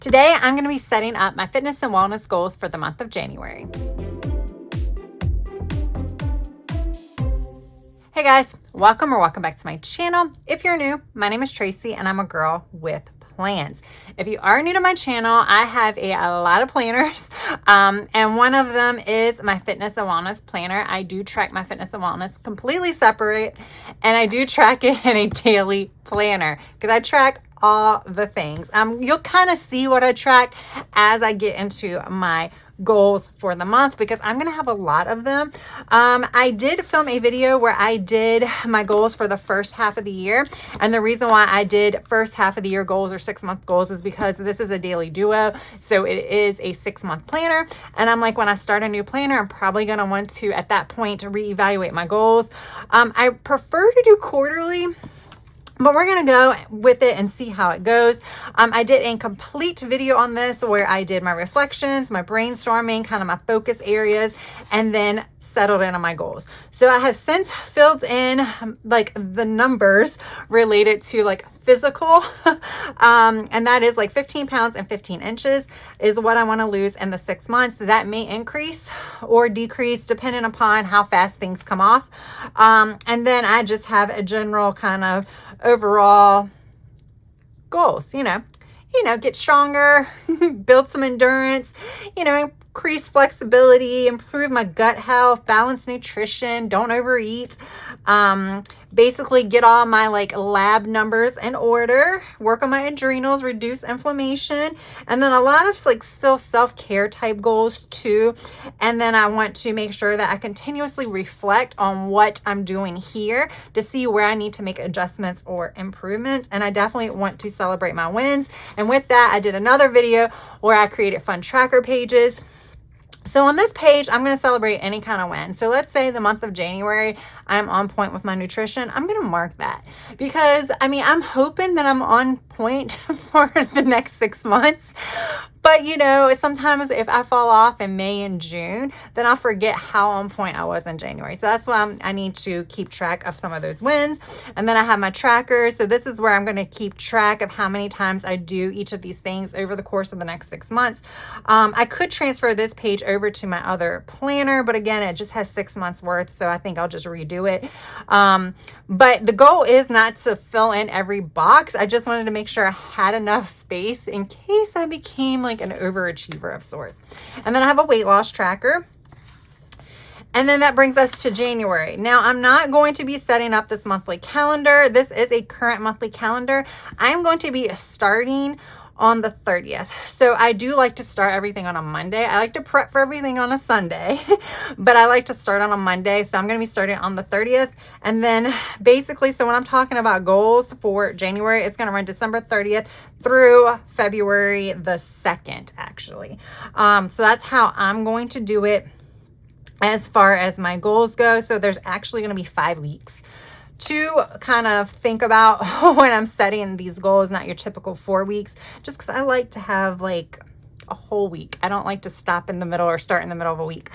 Today, I'm going to be setting up my fitness and wellness goals for the month of January. Hey guys, welcome back to my channel. If you're new, my name is Tracy and I'm a girl with plans. If you are new to my channel, I have a lot of planners, and one of them is my fitness and wellness planner. I do track my fitness and wellness completely separate, and I do track it in a daily planner because I track all the things. You'll kind of see what I track as I get into my goals for the month because I'm going to have a lot of them. I did film a video where I did my goals for the first half of the year. And the reason why I did first half of the year goals or 6-month goals is because this is a daily duo. So it is a 6-month planner. And I'm like, when I start a new planner, I'm probably going to want to, at that point, reevaluate my goals. I prefer to do quarterly, but we're going to go with it and see how it goes. I did a complete video on this where I did my reflections, my brainstorming, kind of my focus areas, and then settled in on my goals. So I have since filled in like the numbers related to like physical, and that is like 15 pounds and 15 inches is what I want to lose in the 6 months. That may increase or decrease depending upon how fast things come off. And then I just have a general kind of overall goals, get stronger, build some endurance, increase flexibility, improve my gut health, balance nutrition, don't overeat, basically get all my like lab numbers in order, work on my adrenals, reduce inflammation, and then a lot of like still self-care type goals too. And then I want to make sure that I continuously reflect on what I'm doing here to see where I need to make adjustments or improvements. And I definitely want to celebrate my wins. And with that, I did another video where I created fun tracker pages. So on this page, I'm going to celebrate any kind of win. So let's say the month of January, I'm on point with my nutrition. I'm going to mark that because I'm hoping that I'm on point for the next 6 months. But sometimes if I fall off in May and June, then I'll forget how on point I was in January. So that's why I need to keep track of some of those wins. And then I have my trackers. So this is where I'm going to keep track of how many times I do each of these things over the course of the next 6 months. I could transfer this page over to my other planner, but again, it just has 6 months worth. So I think I'll just redo it. But the goal is not to fill in every box. I just wanted to make sure I had enough space in case I became like an overachiever of sorts. And then I have a weight loss tracker. And then that brings us to January. Now, I'm not going to be setting up this monthly calendar. This is a current monthly calendar. I'm going to be starting on the 30th. So I do like to start everything on a Monday. I like to prep for everything on a Sunday, but I like to start on a Monday. So I'm going to be starting on the 30th. And then basically, so when I'm talking about goals for January, it's going to run December 30th through February the 2nd, actually. So that's how I'm going to do it as far as my goals go. So there's actually going to be 5 weeks to kind of think about when I'm setting these goals, not your typical 4 weeks, just because I like to have like a whole week. I don't like to stop in the middle or start in the middle of a week.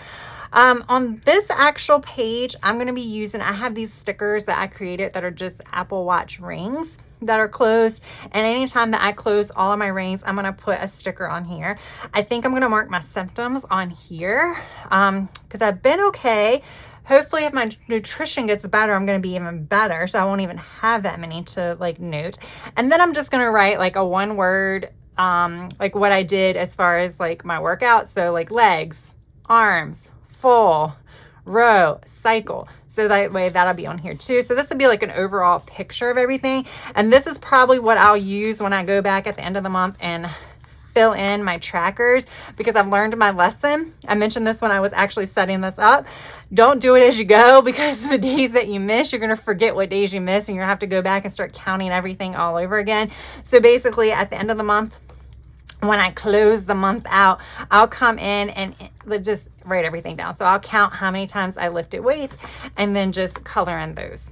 On this actual page, I'm going to be using, I have these stickers that I created that are just Apple Watch rings that are closed. And anytime that I close all of my rings, I'm going to put a sticker on here. I think I'm going to mark my symptoms on here because I've been okay. Hopefully if my nutrition gets better, I'm going to be even better. So I won't even have that many to like note. And then I'm just going to write like a 1-word, like what I did as far as like my workout. So like legs, arms, full, row, cycle. So that way that'll be on here too. So this would be like an overall picture of everything. And this is probably what I'll use when I go back at the end of the month and fill in my trackers because I've learned my lesson. I mentioned this when I was actually setting this up. Don't do it as you go because the days that you miss, you're going to forget what days you missed and you're going to have to go back and start counting everything all over again. So basically at the end of the month, when I close the month out, I'll come in and just write everything down. So I'll count how many times I lifted weights and then just color in those.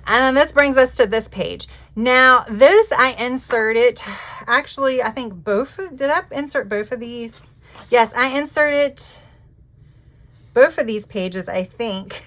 And then this brings us to this page. Now this I inserted, actually I think did I insert both of these? Yes, I inserted both of these pages, I think,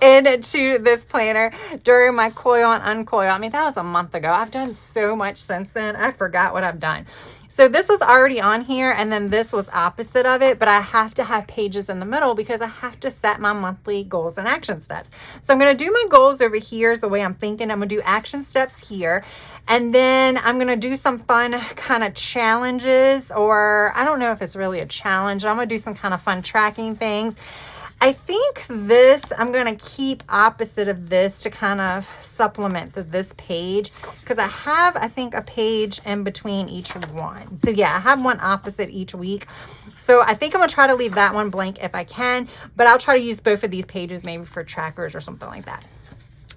into this planner during my coil and uncoil. I mean, that was a month ago. I've done so much since then. I forgot what I've done. So this was already on here, and then this was opposite of it, but I have to have pages in the middle because I have to set my monthly goals and action steps. So I'm going to do my goals over here is the way I'm thinking. I'm going to do action steps here, and then I'm going to do some fun kind of challenges, or I don't know if it's really a challenge. I'm going to do some kind of fun tracking things. I think this, I'm going to keep opposite of this to kind of supplement this page, because I have, I think, a page in between each one. So yeah, I have one opposite each week. So I think I'm going to try to leave that one blank if I can, but I'll try to use both of these pages maybe for trackers or something like that.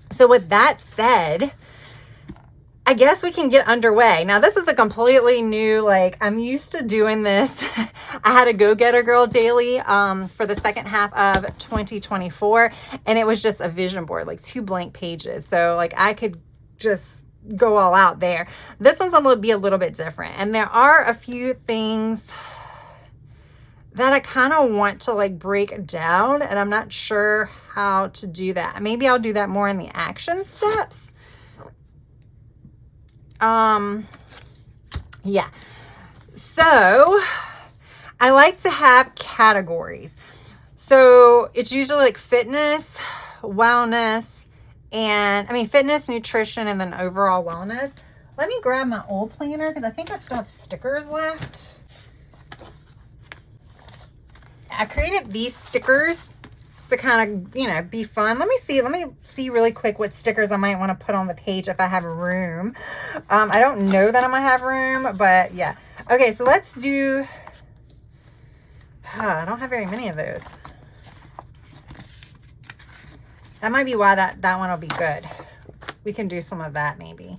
So with that said, I guess we can get underway. Now, this is a completely new, like, I'm used to doing this. I had a Go-Getter Girl daily for the second half of 2024, and it was just a vision board, like 2 blank pages. So, like, I could just go all out there. This one's going to be a little bit different, and there are a few things that I kind of want to, like, break down, and I'm not sure how to do that. Maybe I'll do that more in the action steps. Yeah. So I like to have categories. So it's usually like fitness, wellness, and fitness, nutrition, and then overall wellness. Let me grab my old planner because I think I still have stickers left. I created these stickers to kind of, be fun. Let me see really quick what stickers I might want to put on the page if I have room. I don't know that I'm going to have room, but yeah. Okay, so let's do, I don't have very many of those. That might be why that one will be good. We can do some of that maybe.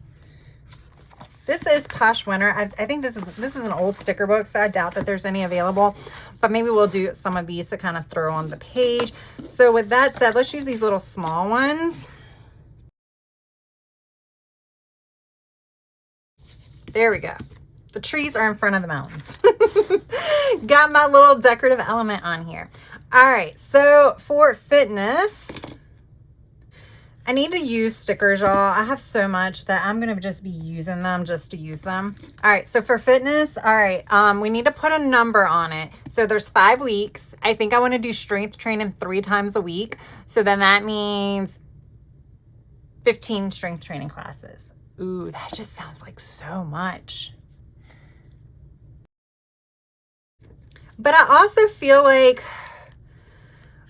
This is Posh Winter. I think this is an old sticker book, so I doubt that there's any available. But maybe we'll do some of these to kind of throw on the page. So with that said, let's use these little small ones. There we go. The trees are in front of the mountains. Got my little decorative element on here. All right, so for fitness, I need to use stickers, y'all. I have so much that I'm going to just be using them just to use them. All right, so for fitness, all right, we need to put a number on it. So there's 5 weeks. I think I want to do strength training 3 times a week. So then that means 15 strength training classes. Ooh, that just sounds like so much. But I also feel like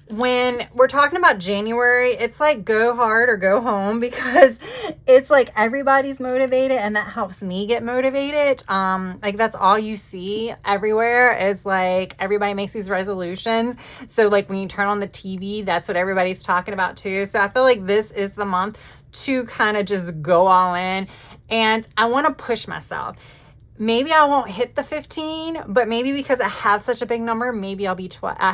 when we're talking about January, it's like go hard or go home, because it's like everybody's motivated, and that helps me get motivated. Like that's all you see everywhere is like everybody makes these resolutions. So like when you turn on the TV, that's what everybody's talking about too. So I feel like this is the month to kind of just go all in, and I want to push myself. Maybe I won't hit the 15, but maybe because I have such a big number, maybe I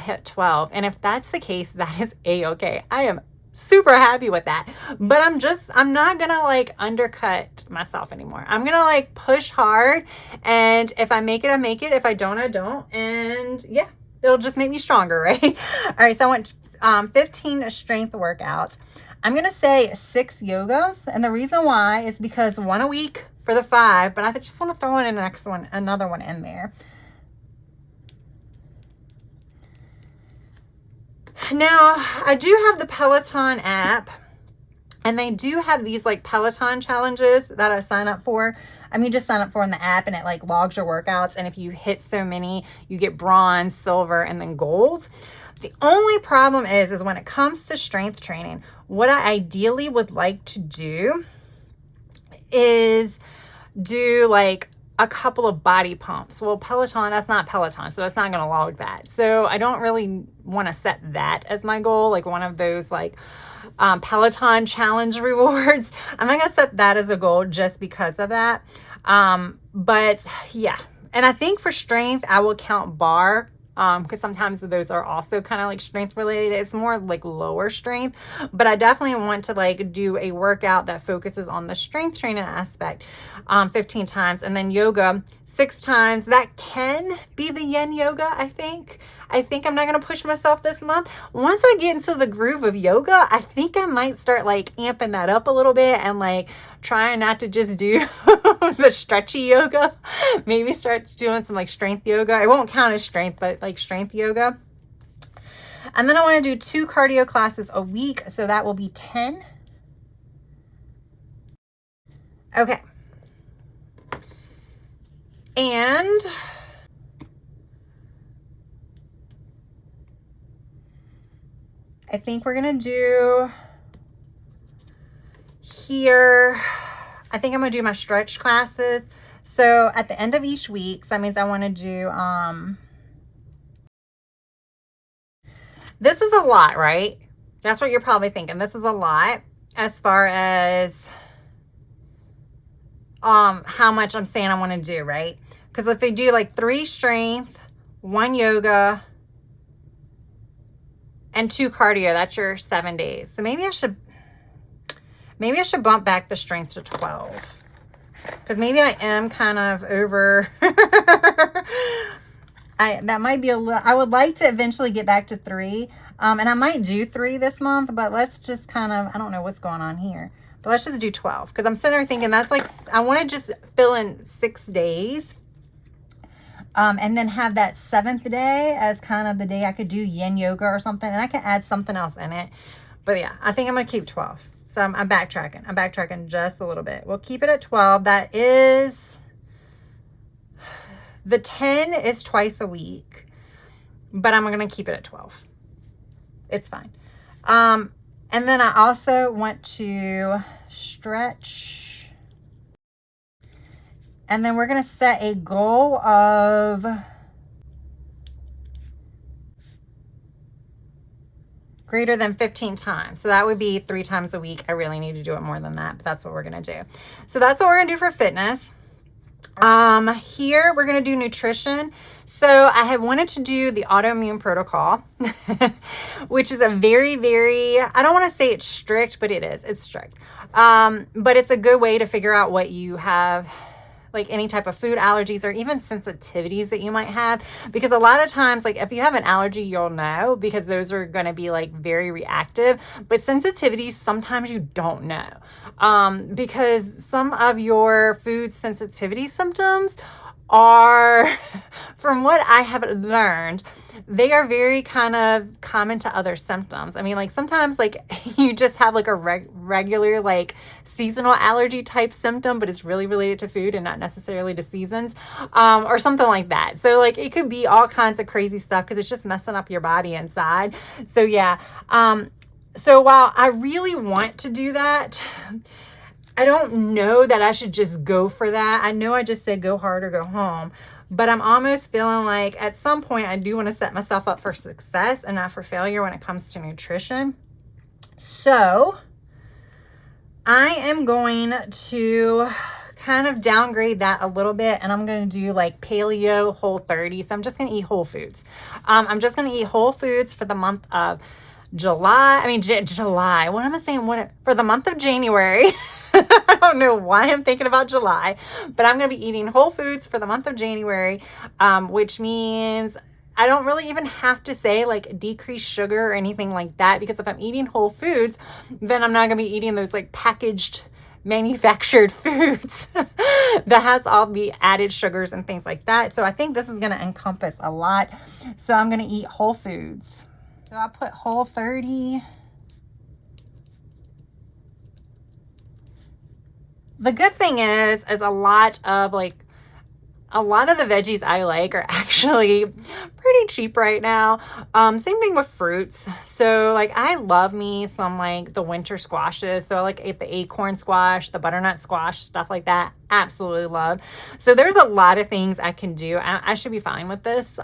hit 12. And if that's the case, that is a-okay. I am super happy with that. But I'm not going to like undercut myself anymore. I'm going to like push hard. And if I make it, I make it. If I don't, I don't. And yeah, it'll just make me stronger, right? All right. So I want 15 strength workouts. I'm going to say 6 yogas. And the reason why is because 1 a week for the 5, but I just want to throw in another one in there. Now, I do have the Peloton app, and they do have these like Peloton challenges that I sign up for. Just sign up for in the app, and it like logs your workouts. And if you hit so many, you get bronze, silver, and then gold. The only problem is when it comes to strength training, what I ideally would like to do is do like a couple of body pumps. Well, Peloton, that's not Peloton, so that's not going to log that. So I don't really want to set that as my goal, like one of those like Peloton challenge rewards. I'm not going to set that as a goal just because of that. But yeah, and I think for strength, I will count bar, because sometimes those are also kind of like strength related. It's more like lower strength, but I definitely want to like do a workout that focuses on the strength training aspect 15 times, and then yoga 6 times. That can be the yin yoga. I think I think I'm not going to push myself this month. Once I get into the groove of yoga, I think I might start like amping that up a little bit and like trying not to just do the stretchy yoga. Maybe start doing some like strength yoga. It won't count as strength, but like strength yoga. And then I want to do 2 cardio classes a week. So that will be 10. Okay. And I think we're going to do here, I think I'm going to do my stretch classes. So at the end of each week, so that means I want to do, this is a lot, right? That's what you're probably thinking. This is a lot as far as how much I'm saying I want to do, right? Because if I do like 3 strength, 1 yoga, and 2 cardio, that's your 7 days. So maybe I should bump back the strength to 12. Because maybe I am kind of over. That might be a little, I would like to eventually get back to 3. And I might do 3 this month, but let's just kind of, I don't know what's going on here. But let's just do 12. Because I'm sitting there thinking that's like, I want to just fill in 6 days. And then have that 7th day as kind of the day I could do yin yoga or something. And I can add something else in it. But yeah, I think I'm going to keep 12. So I'm backtracking. I'm backtracking just a little bit. We'll keep it at 12. That is, the 10 is twice a week. But I'm going to keep it at 12. It's fine. And then I also want to stretch. And then we're going to set a goal of greater than 15 times. So that would be 3 times a week. I really need to do it more than that, but that's what we're going to do. So that's what we're going to do for fitness. Here we're going to do nutrition. So I had wanted to do the autoimmune protocol, which is a very, very, I don't want to say it's strict, but it is. It's strict. But it's a good way to figure out what you have, like any type of food allergies or even sensitivities that you might have. Because a lot of times, like if you have an allergy, you'll know because those are going to be like very reactive. But sensitivities, sometimes you don't know. Because some of your food sensitivity symptoms are, from what I have learned, they are very kind of common to other symptoms. I mean, like sometimes like you just have like a regular like seasonal allergy type symptom, but it's really related to food and not necessarily to seasons, or something like that. So like it could be all kinds of crazy stuff because it's just messing up your body inside. So yeah. So while I really want to do that, I don't know that I should just go for that. I know I just said go hard or go home, but I'm almost feeling like at some point I do want to set myself up for success and not for failure when it comes to nutrition. So I am going to kind of downgrade that a little bit, and I'm going to do like paleo Whole30. So I'm just going to eat whole foods. I'm just going to eat whole foods for the month of July. July. What am I saying? For the month of January. I don't know why I'm thinking about July, but I'm going to be eating whole foods for the month of January, which means I don't really even have to say like decrease sugar or anything like that, because if I'm eating whole foods, then I'm not going to be eating those like packaged manufactured foods that has all the added sugars and things like that. So I think this is going to encompass a lot. So I'm going to eat whole foods. So I put Whole30. The good thing is a lot of the veggies I like are actually pretty cheap right now. Same thing with fruits. So like I love me some like the winter squashes. So I like the acorn squash, the butternut squash, stuff like that. Absolutely love. So there's a lot of things I can do. I should be fine with this.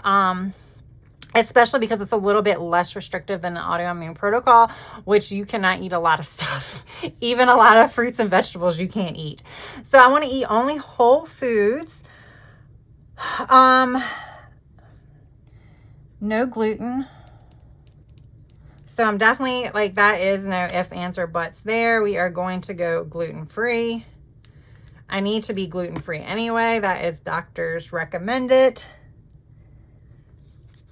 Especially because it's a little bit less restrictive than the autoimmune protocol, which you cannot eat a lot of stuff. Even a lot of fruits and vegetables you can't eat. So I want to eat only whole foods. No gluten. So I'm definitely like, that is no ifs, ands, or buts there. We are going to go gluten-free. I need to be gluten-free anyway. That is doctor's recommended.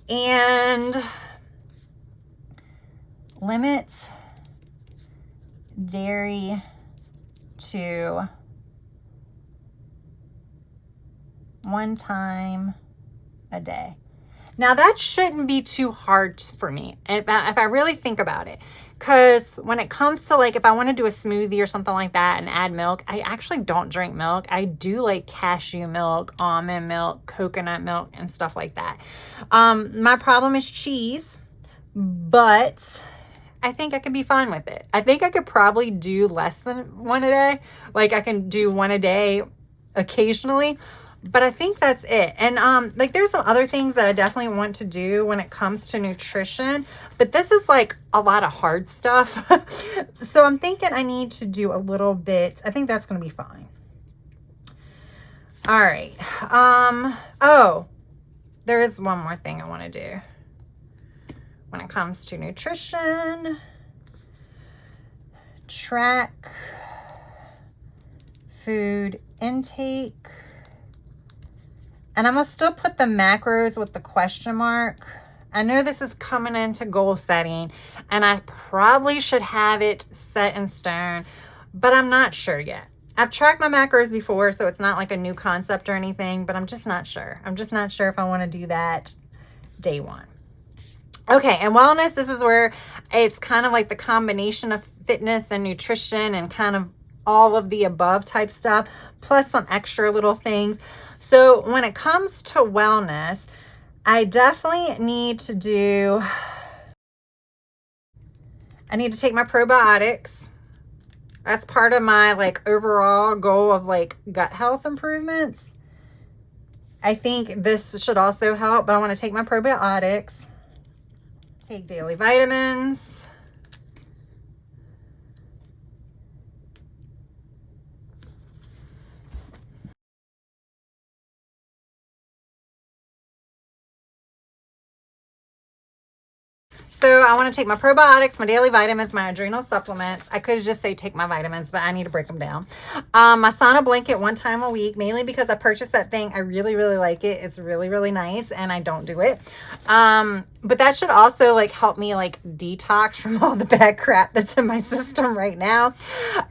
And limit dairy to 1 time a day. Now that shouldn't be too hard for me if I really think about it, because when it comes to like if I want to do a smoothie or something like that and add milk, I actually don't drink milk. I do like cashew milk, almond milk, coconut milk, and stuff like that. My problem is cheese, but I think I can be fine with it. I think I could probably do less than 1 a day. Like I can do 1 a day occasionally, but I think that's it. And like there's some other things that I definitely want to do when it comes to nutrition, but this is like a lot of hard stuff. So I'm thinking I need to do a little bit. I think that's going to be fine. All right. Oh, there is one more thing I want to do when it comes to nutrition. Track food intake. And I'm going to still put the macros with the question mark. I know this is coming into goal setting, and I probably should have it set in stone, but I'm not sure yet. I've tracked my macros before, so it's not like a new concept or anything, but I'm just not sure. I'm just not sure if I want to do that day 1. Okay, and wellness, this is where it's kind of like the combination of fitness and nutrition and kind of all of the above type stuff, plus some extra little things. So when it comes to wellness, I definitely need to take my probiotics. That's part of my like overall goal of like gut health improvements. I think this should also help, but I want to take my probiotics, take daily vitamins. So I want to take my probiotics, my daily vitamins, my adrenal supplements. I could just say take my vitamins, but I need to break them down. My sauna blanket 1 time a week, mainly because I purchased that thing. I really, really like it. It's really, really nice, and I don't do it. But that should also like help me like detox from all the bad crap that's in my system right now.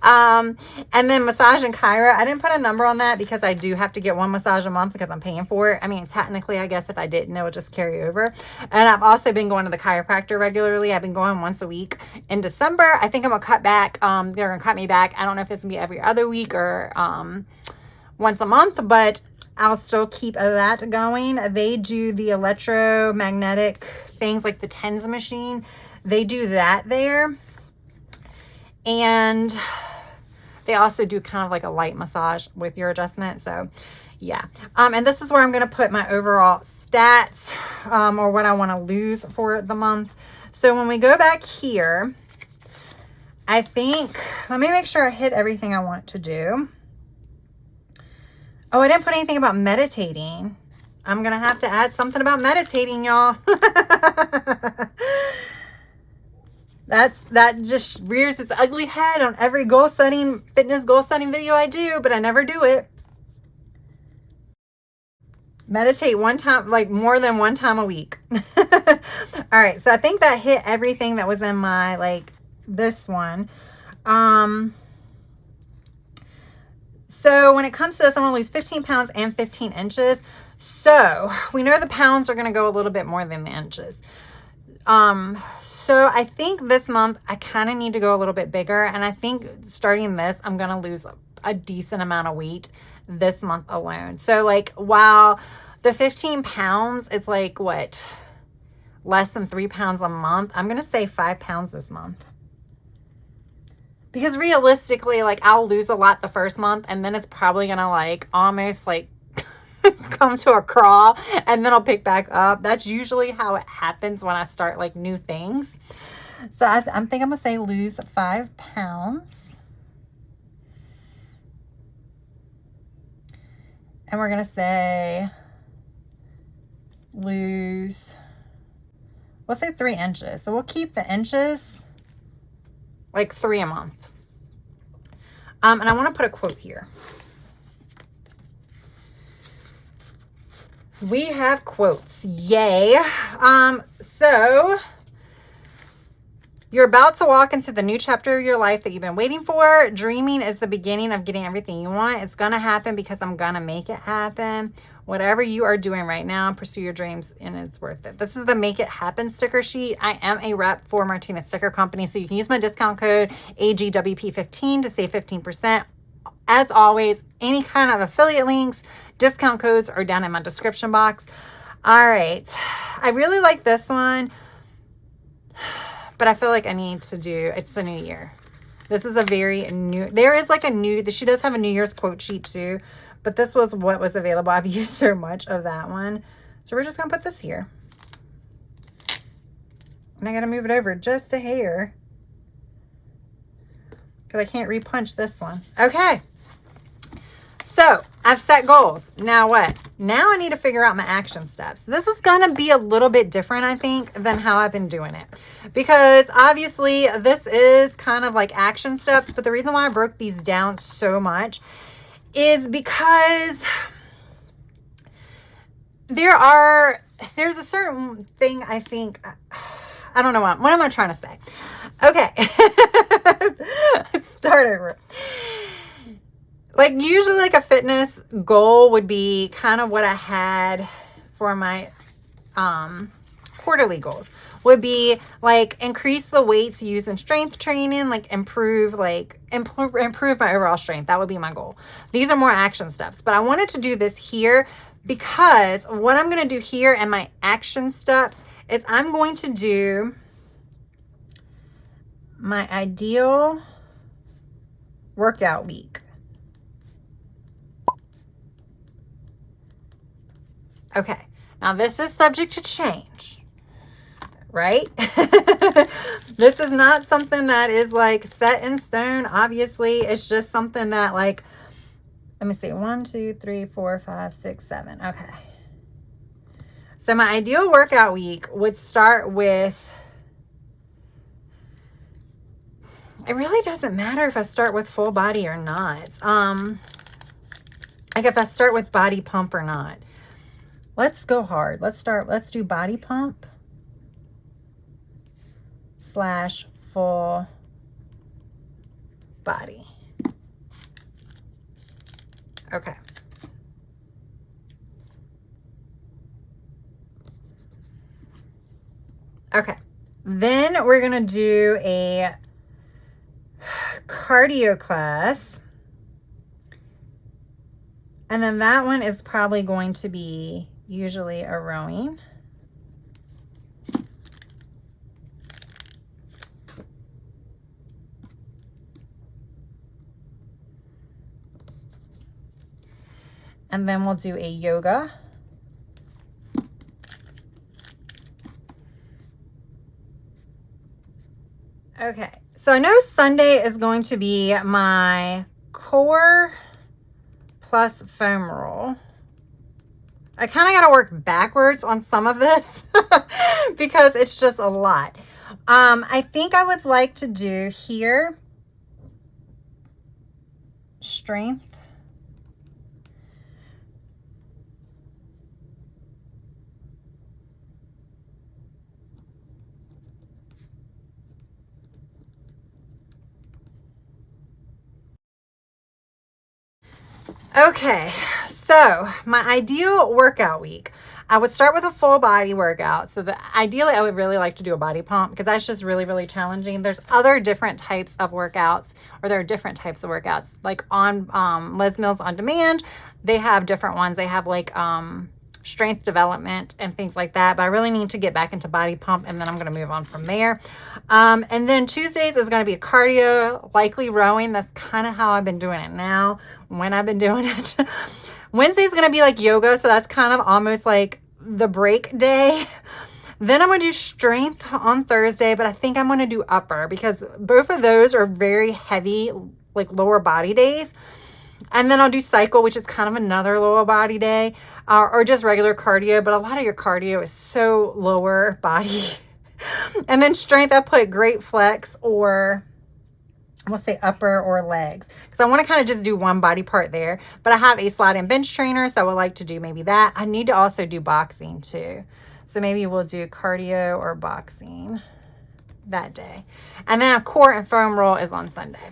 And then massage and chiro. I didn't put a number on that because I do have to get 1 massage a month because I'm paying for it. I mean, technically, I guess if I didn't, it would just carry over. And I've also been going to the chiropractor regularly. I've been going once a week. In December, I think I'm gonna cut back. They're gonna cut me back. I don't know if it's gonna be every other week or once a month, but I'll still keep that going. They do the electromagnetic things like the TENS machine. They do that there. And they also do kind of like a light massage with your adjustment. So yeah. And this is where I'm going to put my overall stats or what I want to lose for the month. So when we go back here, I think, let me make sure I hit everything I want to do. Oh, I didn't put anything about meditating. I'm going to have to add something about meditating, y'all. That just rears its ugly head on every fitness goal setting video I do, but I never do it. Meditate 1 time, like more than 1 time a week. All right. So I think that hit everything that was in my, like this one. So when it comes to this, I want to lose 15 pounds and 15 inches. So we know the pounds are going to go a little bit more than the inches. So I think this month I kind of need to go a little bit bigger. And I think starting this, I'm going to lose a decent amount of weight this month alone. So like, while the 15 pounds, it's like what? Less than 3 pounds a month. I'm going to say 5 pounds this month. Because realistically, like I'll lose a lot the first month and then it's probably going to like almost like come to a crawl and then I'll pick back up. That's usually how it happens when I start like new things. So I think I'm going to say lose 5 pounds. And we're going to say lose, let's say 3 inches. So we'll keep the inches like 3 a month. And I want to put a quote here. We have quotes. Yay. So you're about to walk into the new chapter of your life that you've been waiting for. Dreaming is the beginning of getting everything you want. It's going to happen because I'm going to make it happen. Whatever you are doing right now, pursue your dreams and it's worth it. This is the Make It Happen sticker sheet. I am a rep for Martina Sticker Company, so you can use my discount code AGWP15 to save 15%. As always, any kind of affiliate links, discount codes are down in my description box. All right. I really like this one, but I feel like I need to do, it's the new year. This is a very new, there is like a new, she does have a New Year's quote sheet too, but this was what was available. I've used so much of that one. So we're just going to put this here. And I got to move it over just a hair because I can't repunch this one. Okay. So I've set goals. Now what? Now I need to figure out my action steps. This is going to be a little bit different, I think, than how I've been doing it. Because obviously this is kind of like action steps. But the reason why I broke these down so much is because there's a certain thing I think, I don't know what am I trying to say? Okay. Let's start over. Like usually like a fitness goal would be kind of what I had for my quarterly goals would be like increase the weights used in strength training, like improve my overall strength. That would be my goal. These are more action steps, but I wanted to do this here because what I'm going to do here in my action steps is I'm going to do my ideal workout week. Okay, now this is subject to change, right? This is not something that is like set in stone. Obviously, it's just something that like, let me see, 1, 2, 3, 4, 5, 6, 7. Okay. So my ideal workout week would start with, it really doesn't matter if I start with full body or not. Like if I start with body pump or not. Let's go hard. Let's do body pump / full body. Okay. Okay. Then we're going to do a cardio class. And then that one is probably going to be usually a rowing. And then we'll do a yoga. Okay, so I know Sunday is going to be my core plus foam roll. I kind of got to work backwards on some of this because it's just a lot. I think I would like to do here strength. Okay, so my ideal workout week, I would start with a full body workout. So ideally, I would really like to do a body pump because that's just really, really challenging. There's other different types of workouts, or there are different types of workouts. Like on Les Mills On Demand, they have different ones. They have like strength development and things like that. But I really need to get back into body pump, and then I'm going to move on from there. And then Tuesdays is going to be a cardio, likely rowing. That's kind of how I've been doing it now, when I've been doing it. Wednesday is going to be like yoga, so that's kind of almost like the break day. Then I'm going to do strength on Thursday, but I think I'm going to do upper because both of those are very heavy, like lower body days. And then I'll do cycle, which is kind of another lower body day, or just regular cardio, but a lot of your cardio is so lower body. And then strength, I put great flex or we'll say upper or legs, because I want to kind of just do one body part there. But I have a slide and bench trainer, so I would like to do maybe that. I need to also do boxing too. So maybe we'll do cardio or boxing that day. And then a core and foam roll is on Sunday.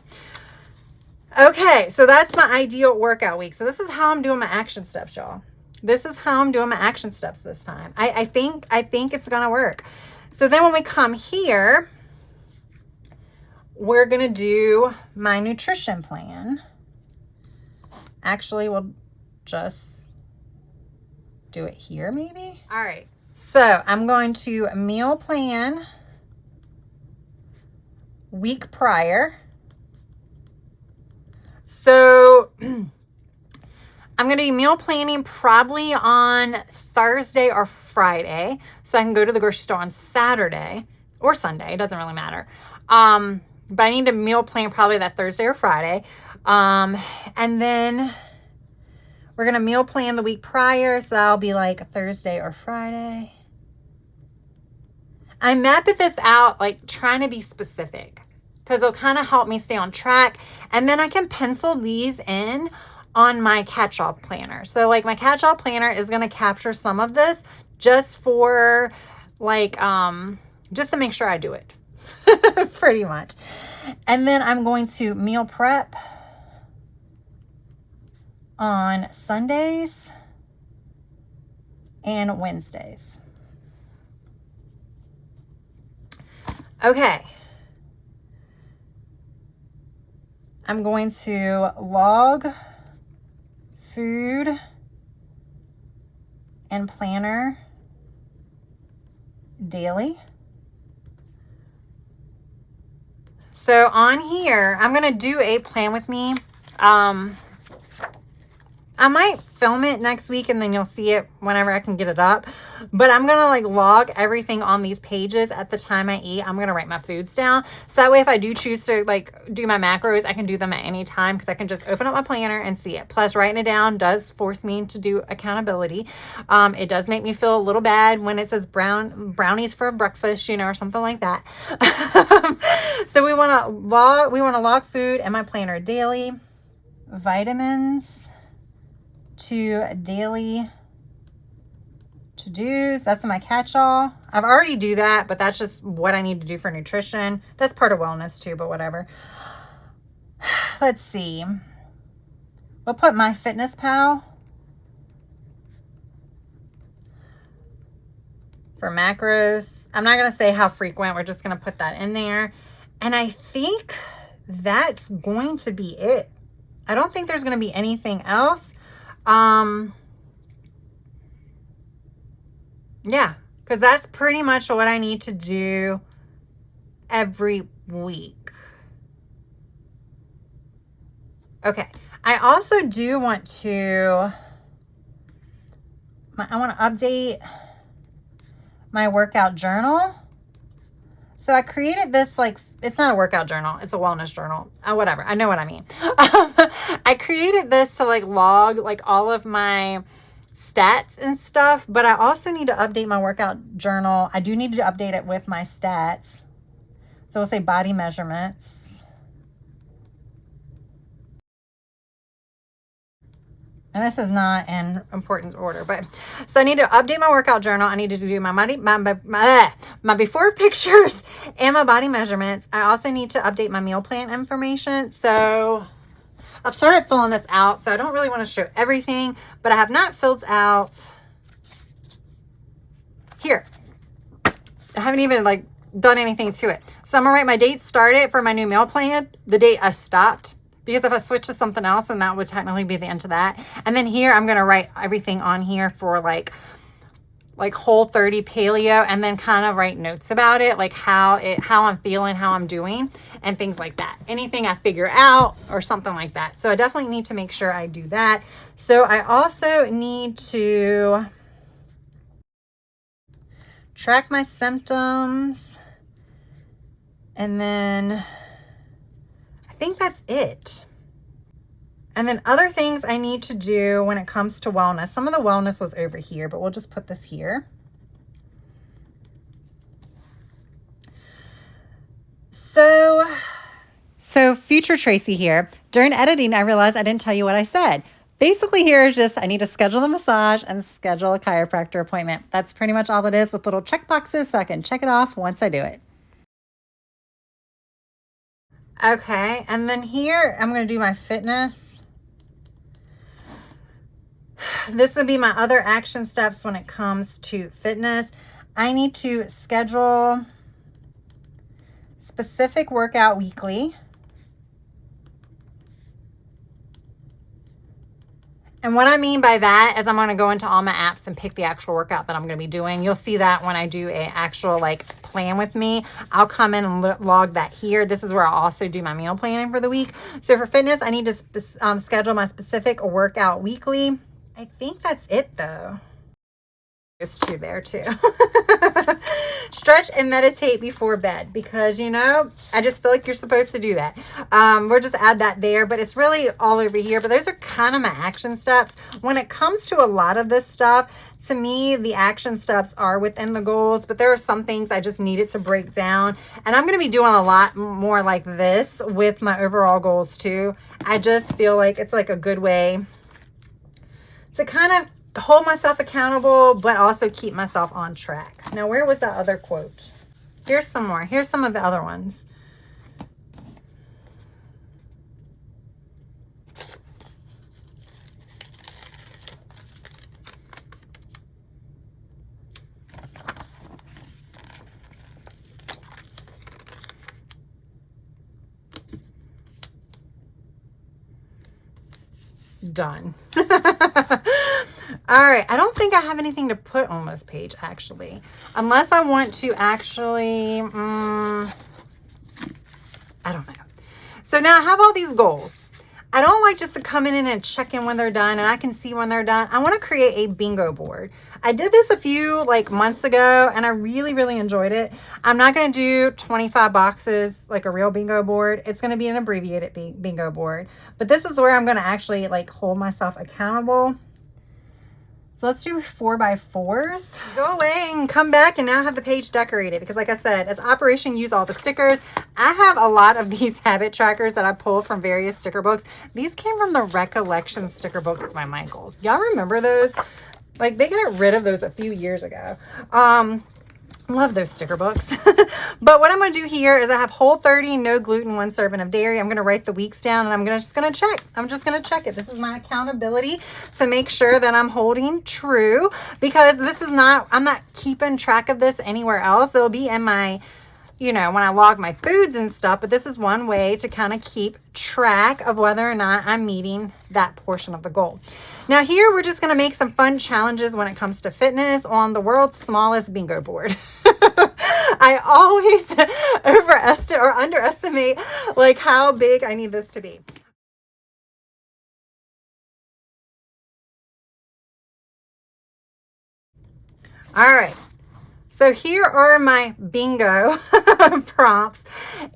Okay, so that's my ideal workout week. So this is how I'm doing my action steps, y'all. This is how I'm doing my action steps this time. I think it's gonna work. So then when we come here, we're gonna do my nutrition plan. Actually, we'll just do it here maybe. All right, so I'm going to meal plan week prior. So I'm going to be meal planning probably on Thursday or Friday, so I can go to the grocery store on Saturday or Sunday. It doesn't really matter. But I need to meal plan probably that Thursday or Friday. And then we're going to meal plan the week prior, so that'll be like Thursday or Friday. I'm mapping this out, like trying to be specific, because it'll kind of help me stay on track. And then I can pencil these in on my catch-all planner. So like my catch-all planner is going to capture some of this just for like, just to make sure I do it pretty much. And then I'm going to meal prep on Sundays and Wednesdays. Okay. I'm going to log food and planner daily. So on here, I'm going to do a plan with me. I might film it next week and then you'll see it whenever I can get it up. But I'm going to like log everything on these pages at the time I eat. I'm going to write my foods down. So that way if I do choose to like do my macros, I can do them at any time because I can just open up my planner and see it. Plus writing it down does force me to do accountability. It does make me feel a little bad when it says brownies for breakfast, you know, or something like that. So we want to log food in my planner daily. Vitamins to daily to-dos. That's in my catch-all. I've already do that, but that's just what I need to do for nutrition. That's part of wellness too, but whatever. Let's see. We'll put my Fitness Pal for macros. I'm not going to say how frequent. We're just going to put that in there. And I think that's going to be it. I don't think there's going to be anything else. Yeah, because that's pretty much what I need to do every week. Okay. I also do want to, I want to update my workout journal. So I created this, like, it's not a workout journal. It's a wellness journal. Whatever. I know what I mean. I created this to like log like all of my stats and stuff, but I also need to update my workout journal. I do need to update it with my stats. So we'll say body measurements. And this is not in importance order, but so I need to update my workout journal. I need to do my before pictures and my body measurements. I also need to update my meal plan information. So I've started filling this out, so I don't really want to show everything, but I have not filled out here. I haven't even like done anything to it. So I'm gonna write my date started for my new meal plan, the date I stopped. Because if I switch to something else, then that would technically be the end of that. And then here, I'm going to write everything on here for like Whole30 paleo, and then kind of write notes about it, like how I'm feeling, how I'm doing, and things like that. Anything I figure out or something like that. So I definitely need to make sure I do that. So I also need to track my symptoms, and then I think that's it. And then other things I need to do when it comes to wellness. Some of the wellness was over here, but we'll just put this here. So So future Tracy here. During editing, I realized I didn't tell you what I said. Basically here is just I need to schedule the massage and schedule a chiropractor appointment. That's pretty much all it is, with little check boxes so I can check it off once I do it. Okay, and then here I'm going to do my fitness. This would be my other action steps when it comes to fitness. I need to schedule specific workout weekly. And what I mean by that is I'm going to go into all my apps and pick the actual workout that I'm going to be doing. You'll see that when I do a actual plan with me. I'll come in and log that here. This is where I'll also do my meal planning for the week. So for fitness, I need to schedule my specific workout weekly. I think that's it though. There's two there too. Stretch and meditate before bed, because I just feel like you're supposed to do that. We'll just add that there, but it's really all over here. But those are kind of my action steps. When it comes to a lot of this stuff, to me, the action steps are within the goals, but there are some things I just needed to break down. And I'm going to be doing a lot more like this with my overall goals too. I just feel like it's like a good way to kind of hold myself accountable, but also keep myself on track. Now, where was that other quote? Here's some more. Here's some of the other ones. Done. All right, I don't think I have anything to put on this page actually, unless I want to actually, I don't know. So now I have all these goals. I don't like just to come in and check in when they're done, and I can see when they're done. I want to create a bingo board. I did this a few months ago, and I really, really enjoyed it. I'm not going to do 25 boxes like a real bingo board. It's going to be an abbreviated bingo board. But this is where I'm going to actually hold myself accountable. So let's do 4x4s. Go away and come back and now have the page decorated, because like I said, it's Operation Use All the Stickers. I have a lot of these habit trackers that I pulled from various sticker books. These came from the Recollection sticker books by Michaels. Y'all remember those? They got rid of those a few years ago. Love those sticker books. But what I'm going to do here is I have Whole30, no gluten, 1 serving of dairy. I'm going to write the weeks down, and I'm just going to check. I'm just going to check it. This is my accountability to make sure that I'm holding true, because I'm not keeping track of this anywhere else. It'll be in my, when I log my foods and stuff, but this is one way to kind of keep track of whether or not I'm meeting that portion of the goal. Now here, we're just going to make some fun challenges when it comes to fitness on the world's smallest bingo board. I always overestimate or underestimate how big I need this to be. All right. So here are my bingo prompts,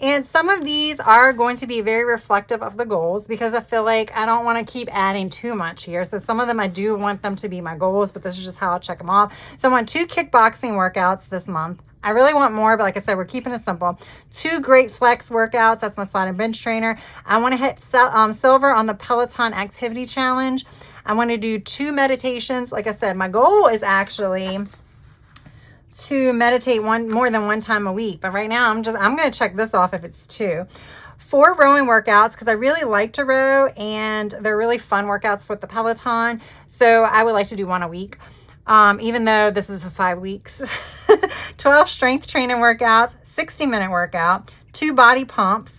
and some of these are going to be very reflective of the goals, because I feel like I don't want to keep adding too much here. So some of them I do want them to be my goals, but this is just how I'll check them off. So I want 2 kickboxing workouts this month. I really want more, but like I said, we're keeping it simple. 2 great flex workouts. That's my slide and bench trainer. I want to hit silver on the Peloton activity challenge. I want to do 2 meditations. Like I said, my goal is actually to meditate more than 1 time a week, but right now I'm going to check this off if it's 2. 4 rowing workouts, because I really like to row, and they're really fun workouts with the Peloton, so I would like to do 1 a week, even though this is 5 weeks. 12 strength training workouts, 60-minute workout, 2 body pumps,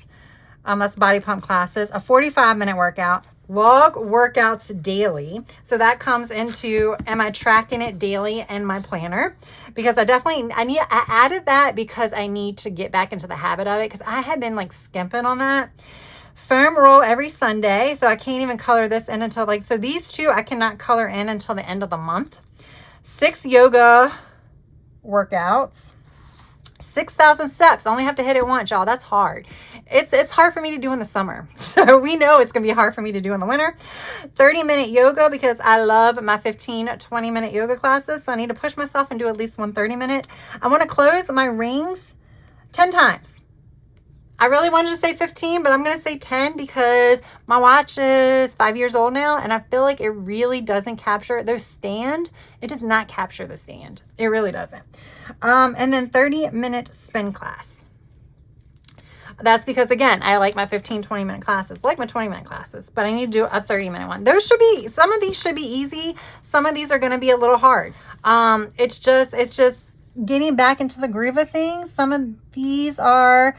that's body pump classes, a 45-minute workout, log workouts daily. So that comes into, am I tracking it daily in my planner? Because I added that because I need to get back into the habit of it, because I had been skimping on that. Foam roll every Sunday. So I can't even color this in until so these 2 I cannot color in until the end of the month. 6 yoga workouts. 6,000 steps. I only have to hit it once, y'all. That's hard. It's hard for me to do in the summer. So we know it's going to be hard for me to do in the winter. 30-minute yoga, because I love my 15-20-minute yoga classes. So I need to push myself and do at least one 30-minute. I want to close my rings 10 times. I really wanted to say 15, but I'm going to say 10 because my watch is 5 years old now, and I feel like it really doesn't capture the stand. It does not capture the stand. It really doesn't. And then 30-minute spin class. That's because, again, I like my 15, 20-minute classes. I like my 20-minute classes, but I need to do a 30-minute one. Some of these should be easy. Some of these are going to be a little hard. It's just getting back into the groove of things. Some of these are,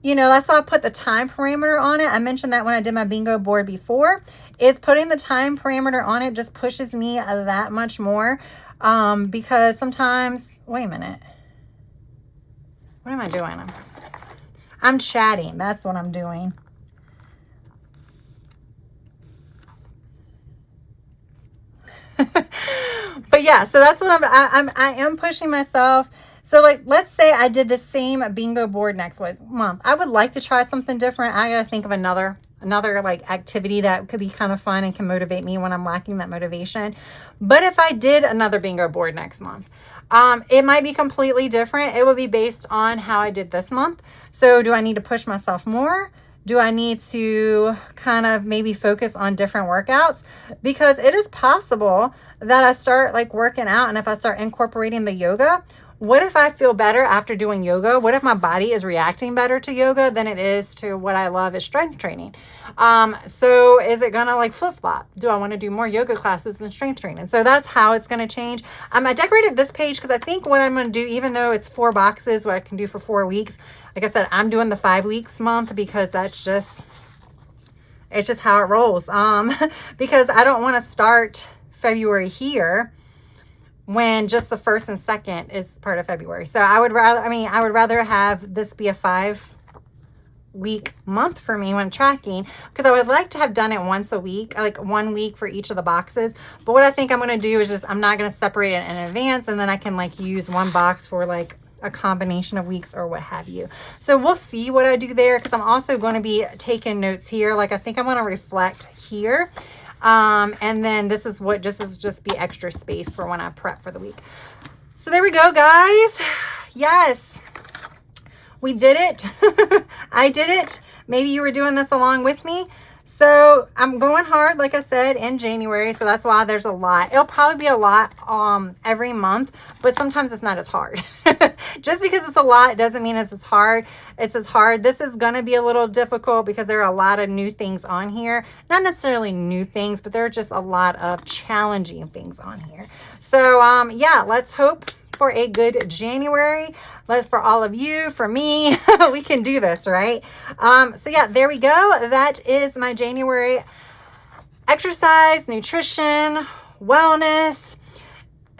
that's why I put the time parameter on it. I mentioned that when I did my bingo board before. Is putting the time parameter on it just pushes me that much more. Because sometimes, wait a minute. What am I doing? I'm chatting. That's what I'm doing. But yeah, so that's what I am pushing myself. So like, let's say I did the same bingo board next month. I would like to try something different. I gotta think of another like activity that could be kind of fun and can motivate me when I'm lacking that motivation. But if I did another bingo board next month, it might be completely different. It will be based on how I did this month. So do I need to push myself more? Do I need to kind of maybe focus on different workouts? Because it is possible that I start like working out, and if I start incorporating the yoga, what if I feel better after doing yoga? What if my body is reacting better to yoga than it is to what I love is strength training? So is it gonna like flip-flop? Do I want to do more yoga classes than strength training? So that's how it's going to change. I decorated this page because I think what I'm going to do, even though it's 4 boxes what I can do for 4 weeks, like I said, I'm doing the 5 weeks month because it's just how it rolls. Because I don't want to start February here when just the 1st and 2nd is part of February. So I would rather have this be a 5-week month for me when tracking, because I would like to have done it once a week, like 1 week for each of the boxes. But what I think I'm going to do is just, I'm not going to separate it in advance, and then I can like use one box for like a combination of weeks or what have you. So we'll see what I do there, because I'm also going to be taking notes here. Like I think I'm going to reflect here. And then this is just be extra space for when I prep for the week. So there we go, guys. Yes, we did it. I did it. Maybe you were doing this along with me. So I'm going hard, like I said, in January. So that's why there's a lot. It'll probably be a lot every month, but sometimes it's not as hard. Just because it's a lot doesn't mean it's as hard. It's as hard. This is going to be a little difficult because there are a lot of new things on here. Not necessarily new things, but there are just a lot of challenging things on here. So yeah, let's hope for a good January. For all of you, for me, we can do this, right? So yeah, there we go. That is my January exercise, nutrition, wellness,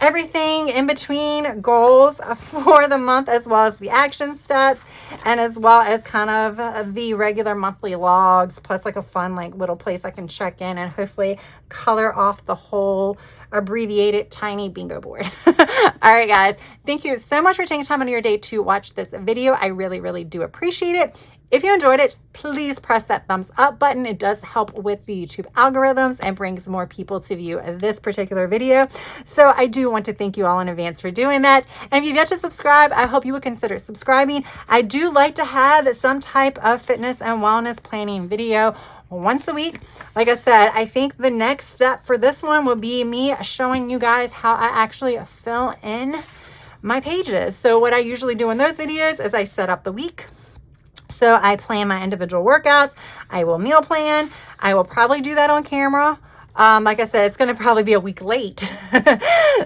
everything in between goals for the month, as well as the action steps, and as well as kind of the regular monthly logs, plus like a fun like little place I can check in and hopefully color off the whole abbreviated tiny bingo board. All right, guys, thank you so much for taking time out of your day to watch this video. I really, really do appreciate it. If you enjoyed it, please press that thumbs up button. It does help with the YouTube algorithms and brings more people to view this particular video. So I do want to thank you all in advance for doing that. And if you've yet to subscribe, I hope you would consider subscribing. I do like to have some type of fitness and wellness planning video once a week. Like I said, I think the next step for this one will be me showing you guys how I actually fill in my pages. So what I usually do in those videos is I set up the week. So I plan my individual workouts. I will meal plan. I will probably do that on camera. Like I said, it's going to probably be a week late.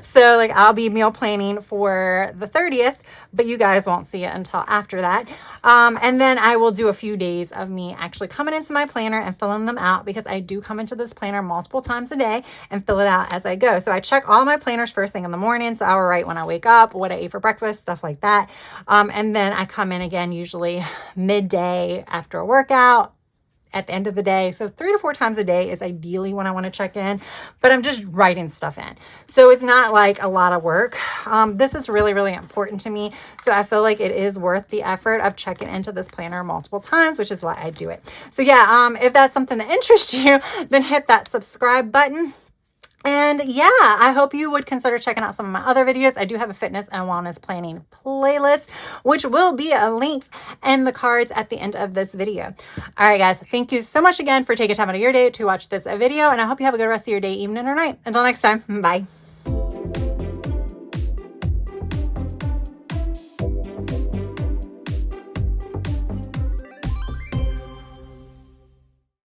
So like I'll be meal planning for the 30th, but you guys won't see it until after that. And then I will do a few days of me actually coming into my planner and filling them out, because I do come into this planner multiple times a day and fill it out as I go. So I check all my planners first thing in the morning. So I will write when I wake up, what I ate for breakfast, stuff like that. And then I come in again, usually midday after a workout, at the end of the day. So 3 to 4 times a day is ideally when I want to check in, but I'm just writing stuff in. So it's not like a lot of work. This is really, really important to me. So I feel like it is worth the effort of checking into this planner multiple times, which is why I do it. So yeah, if that's something that interests you, then hit that subscribe button. And yeah, I hope you would consider checking out some of my other videos. I do have a fitness and wellness planning playlist, which will be linked in the cards at the end of this video. All right, guys, thank you so much again for taking time out of your day to watch this video. And I hope you have a good rest of your day, evening, or night. Until next time, bye.